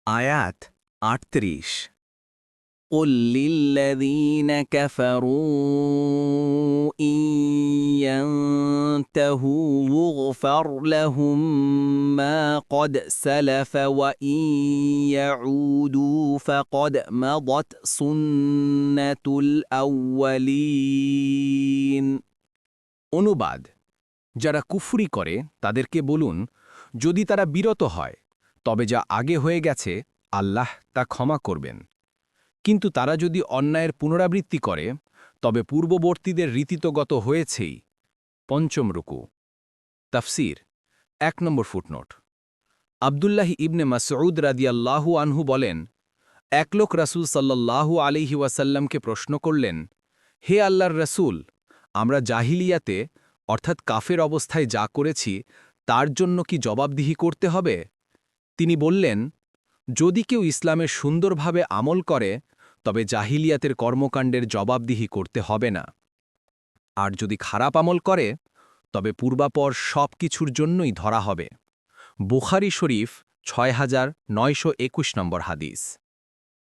আয়াত ৩৮ قل للذين كفروا إن ينتهوا يغفر لهم ما قد سلف وإن يعودوا فقد مضت سنة الأولين অনুবাদ যারা কুফরি করে তাদেরকে বলুন যদি তারা বিরত হয় তবে যা আগে হয়ে গেছে আল্লাহ তা ক্ষমা করবেন কিন্তু তারা যদি অন্যায়ের পুনরাবৃত্তি করে তবে পূর্ববর্তীদের রীতিতগত হয়েছেই পঞ্চম রুকু তাফসির ১ নম্বর ফুটনোট আবদুল্লাহি ইবনে মাসউদ রাদিয়াল্লাহু আনহু বলেন এক লোক রাসূল সাল্লাল্লাহু আলাইহি ওয়াসাল্লামকে প্রশ্ন করলেন হে আল্লাহর রাসূল আমরা জাহিলিয়াতে অর্থাৎ কাফের অবস্থায় যা করেছি তার জন্য কি জবাবদিহি করতে হবে তিনি বললেন যদি কেউ ইসলামের সুন্দরভাবে আমল করে তবে জাহিলিয়াতের কর্মকাণ্ডের জবাবদিহি করতে হবে না আর যদি খারাপ আমল করে তবে পূর্বাপর সব কিছুর জন্যই ধরা হবে বুখারী শরীফ ৬৯২১ নম্বর হাদিস